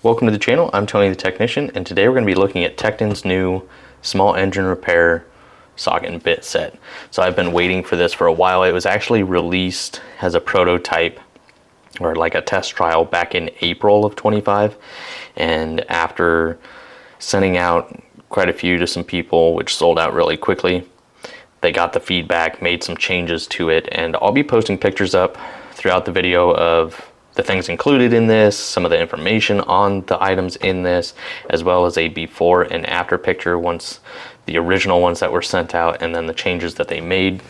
Welcome to the channel. I'm Tony the Technician, and today we're going to be looking at Tekton's new small engine repair socket and bit set. So I've been waiting for this for a while. It was actually released as a prototype or like a test trial back in April of 25, and after sending out quite a few to some people, which sold out really quickly, they got the feedback, made some changes to it, and I'll be posting pictures up throughout the video of the things included in this, some of the information on the items in this, as well as a before and after picture once the original ones that were sent out and then the changes that they made.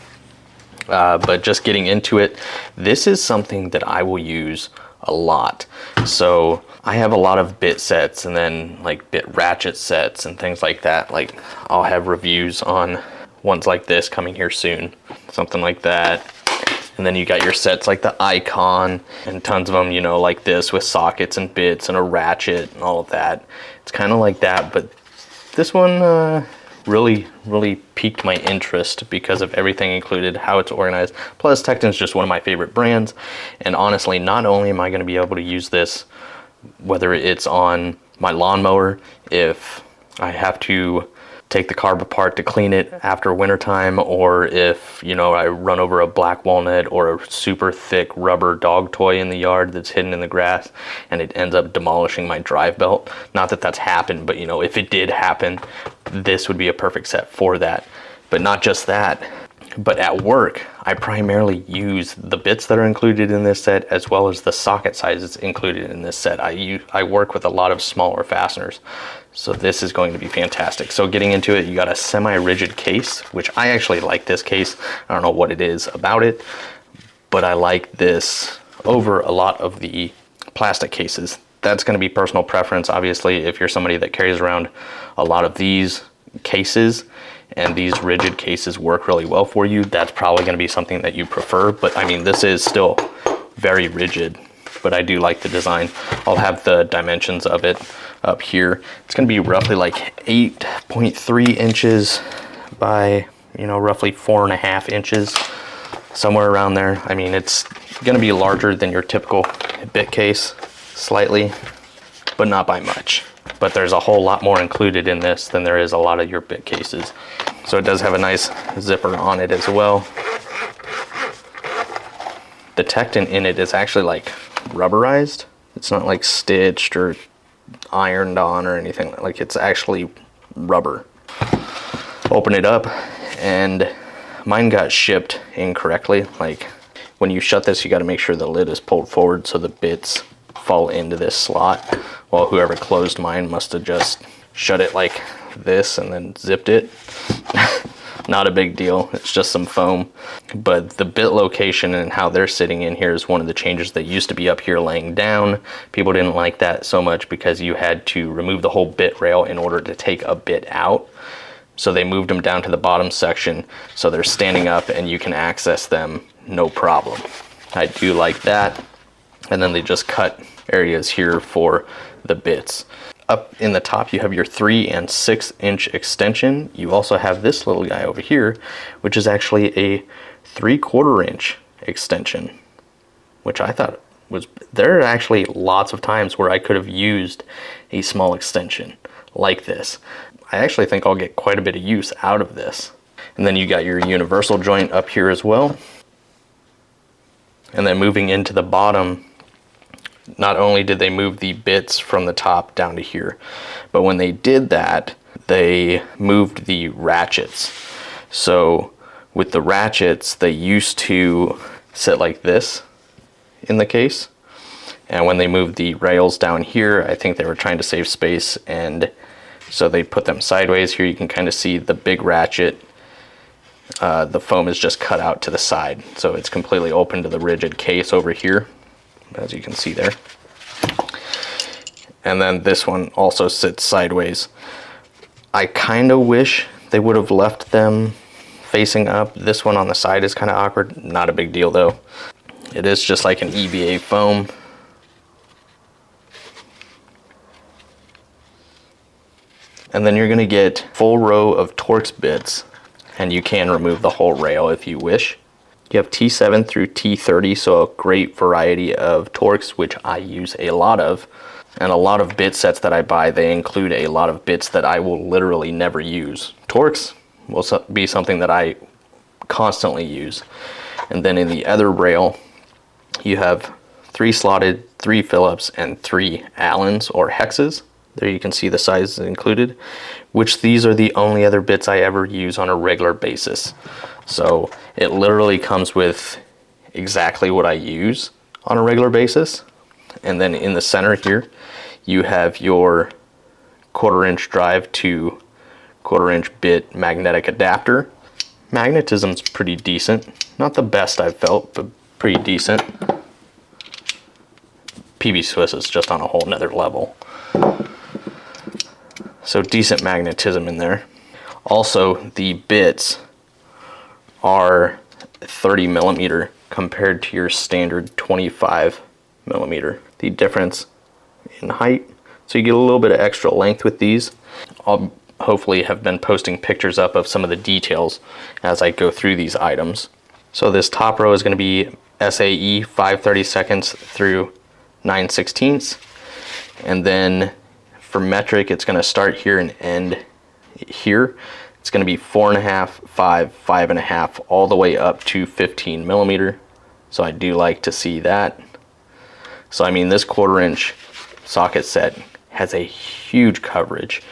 But just getting into it, this is something that I will use a lot. So I have a lot of bit sets and then like bit ratchet sets and things like that. Like I'll have reviews on ones like this coming here soon, something like that. And then you got your sets like the Icon and tons of them, you know, like this with sockets and bits and a ratchet and all of that. It's kind of like that, but this one really piqued my interest because of everything included, how it's organized. Plus, Tekton's just one of my favorite brands. And honestly, not only am I going to be able to use this, whether it's on my lawnmower, if I have to take the carb apart to clean it after wintertime, or if, you know, I run over a black walnut or a super thick rubber dog toy in the yard that's hidden in the grass and it ends up demolishing my drive belt. Not that that's happened, but you know, if it did happen, this would be a perfect set for that. But not just that, but at work, I primarily use the bits that are included in this set as well as the socket sizes included in this set. I work with a lot of smaller fasteners, so this is going to be fantastic. So getting into it, you got a semi-rigid case, which I actually like this case. I don't know what it is about it, but I like this over a lot of the plastic cases. That's going to be personal preference. Obviously, if you're somebody that carries around a lot of these cases and these rigid cases work really well for you, that's probably going to be something that you prefer. But I mean, this is still very rigid, but I do like the design. I'll have the dimensions of it up here. It's going to be roughly like 8.3 inches by, you know, roughly 4.5 inches, somewhere around there. I mean, it's going to be larger than your typical bit case, slightly, but not by much. But there's a whole lot more included in this than there is a lot of your bit cases. So it does have a nice zipper on it as well. The Tekton in it is actually like rubberized. It's not like stitched or ironed on or anything. Like, it's actually rubber. Open it up, and mine got shipped incorrectly. Like, when you shut this, you got to make sure the lid is pulled forward so the bits fall into this slot. Well, whoever closed mine must have just shut it like this and then zipped it. Not a big deal, it's just some foam. But the bit location and how they're sitting in here is one of the changes. That used to be up here laying down. People didn't like that so much because you had to remove the whole bit rail in order to take a bit out. So they moved them down to the bottom section so they're standing up and you can access them no problem. I do like that. And then they just cut areas here for the bits. Up in the top, you have your 3 and 6 inch extension. You also have this little guy over here, which is actually a 3/4 inch extension, which I thought was, there are actually lots of times where I could have used a small extension like this. I actually think I'll get quite a bit of use out of this. And then you got your universal joint up here as well. And then moving into the bottom, not only did they move the bits from the top down to here, but when they did that, they moved the ratchets. So with the ratchets, they used to sit like this in the case. And when they moved the rails down here, I think they were trying to save space, and so they put them sideways. Here you can kind of see the big ratchet. The foam is just cut out to the side, so it's completely open to the rigid case over here, as you can see there. And then this one also sits sideways. I kind of wish they would have left them facing up. This one on the side is kind of awkward. Not a big deal though. It is just like an EVA foam. And then you're going to get full row of Torx bits, and you can remove the whole rail if you wish. You have T7 through T30, so a great variety of Torx, which I use a lot of. And a lot of bit sets that I buy, they include a lot of bits that I will literally never use. Torx will be something that I constantly use. And then in the other rail, you have 3 slotted, 3 Phillips, and 3 Allens or hexes. There you can see the sizes included, which these are the only other bits I ever use on a regular basis. So it literally comes with exactly what I use on a regular basis. And then in the center here, you have your 1/4 inch drive to 1/4 inch bit magnetic adapter. Magnetism's pretty decent. Not the best I've felt, but pretty decent. PB Swiss is just on a whole nother level. So decent magnetism in there. Also, the bits are 30 millimeter compared to your standard 25 millimeter. The difference in height, so you get a little bit of extra length with these. I'll hopefully have been posting pictures up of some of the details as I go through these items. So this top row is going to be SAE 5/32 through 9/16, and then for metric it's going to start here and end here. It's going to be 4.5, 5, 5.5, all the way up to 15 millimeter. So I do like to see that. So I mean, this 1/4 inch socket set has a huge coverage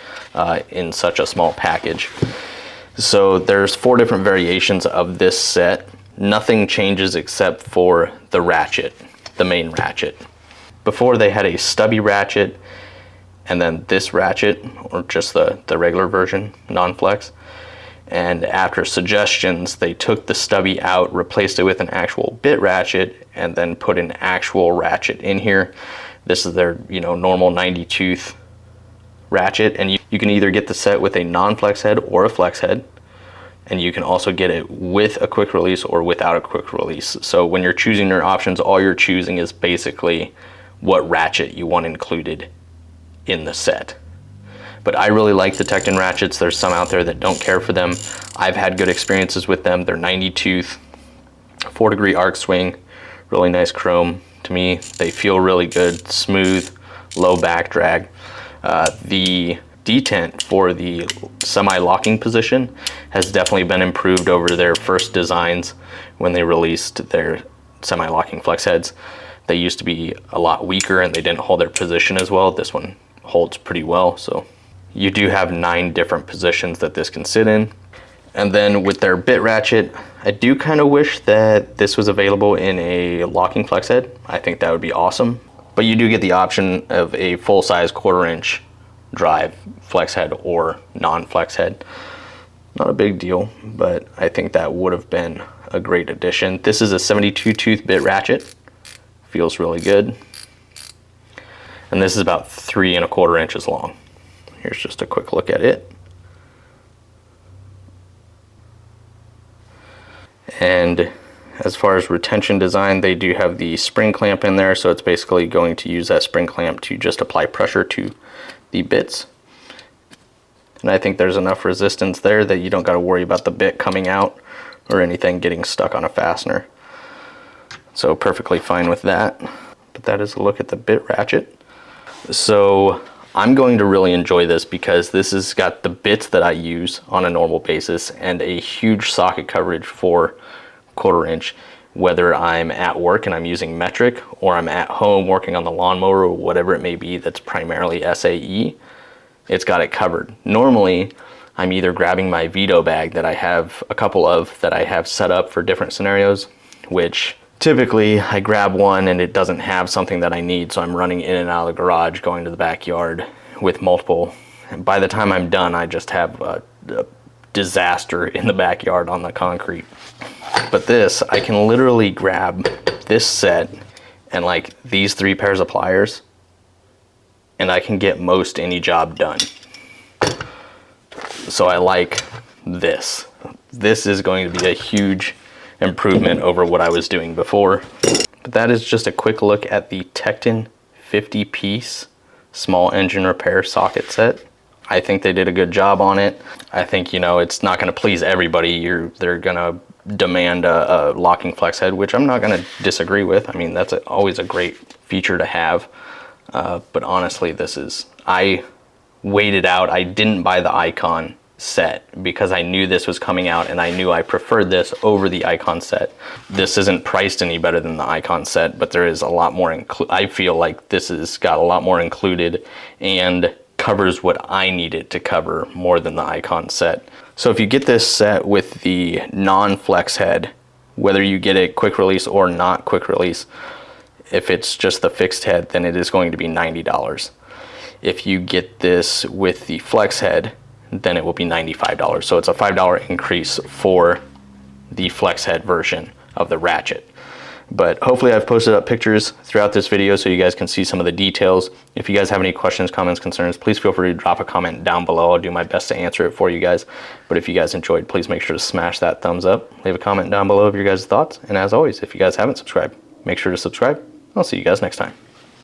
in such a small package. So there's 4 different variations of this set. Nothing changes except for the ratchet, the main ratchet. Before they had a stubby ratchet and then this ratchet, or just the regular version, non-flex. And after suggestions, they took the stubby out, replaced it with an actual bit ratchet, and then put an actual ratchet in here. This is their, normal 90 tooth ratchet, and you can either get the set with a non-flex head or a flex head, and you can also get it with a quick release or without a quick release. So when you're choosing your options, all you're choosing is basically what ratchet you want included in the set. But I really like the Tekton ratchets. There's some out there that don't care for them. I've had good experiences with them. They're 90 tooth, 4-degree arc swing, really nice chrome. To me, they feel really good, smooth, low back drag. The detent for the semi-locking position has definitely been improved over their first designs when they released their semi-locking flex heads. They used to be a lot weaker and they didn't hold their position as well. This one holds pretty well. So you do have 9 different positions that this can sit in. And then with their bit ratchet, I do kind of wish that this was available in a locking flex head. I think that would be awesome. But you do get the option of a full-size 1/4 inch drive flex head or non-flex head. Not a big deal, but I think that would have been a great addition. This is a 72 tooth bit ratchet. Feels really good. And this is about 3 1/4 inches long. Here's just a quick look at it. And as far as retention design, they do have the spring clamp in there, so it's basically going to use that spring clamp to just apply pressure to the bits. And I think there's enough resistance there that you don't got to worry about the bit coming out or anything getting stuck on a fastener. So perfectly fine with that. But that is a look at the bit ratchet. So I'm going to really enjoy this because this has got the bits that I use on a normal basis and a huge socket coverage for 1/4 inch, whether I'm at work and I'm using metric or I'm at home working on the lawnmower or whatever it may be that's primarily SAE. It's got it covered. Normally, I'm either grabbing my Veto bag that I have a couple of that I have set up for different scenarios, which typically I grab one and it doesn't have something that I need, so I'm running in and out of the garage, going to the backyard with multiple. And by the time I'm done, I just have a disaster in the backyard on the concrete. But this, I can literally grab this set and like these 3 pairs of pliers, and I can get most any job done. So I like this. This is going to be a huge improvement over what I was doing before. But that is just a quick look at the Tekton 50-piece small engine repair socket set. I think they did a good job on it. I think, it's not going to please everybody. They're going to demand a locking flex head, which I'm not going to disagree with. I mean, that's always a great feature to have. But honestly, I waited out. I didn't buy the Icon set because I knew this was coming out and I knew I preferred this over the Icon set. This isn't priced any better than the Icon set, but there is a lot more I feel like this has got a lot more included and covers what I need it to cover more than the Icon set. So if you get this set with the non-flex head, whether you get it quick release or not quick release, if it's just the fixed head, then it is going to be $90. If you get this with the flex head, then it will be $95. So it's a $5 increase for the flex head version of the Ratchet. But hopefully I've posted up pictures throughout this video so you guys can see some of the details. If you guys have any questions, comments, concerns, please feel free to drop a comment down below. I'll do my best to answer it for you guys. But if you guys enjoyed, please make sure to smash that thumbs up. Leave a comment down below of your guys' thoughts. And as always, if you guys haven't subscribed, make sure to subscribe. I'll see you guys next time.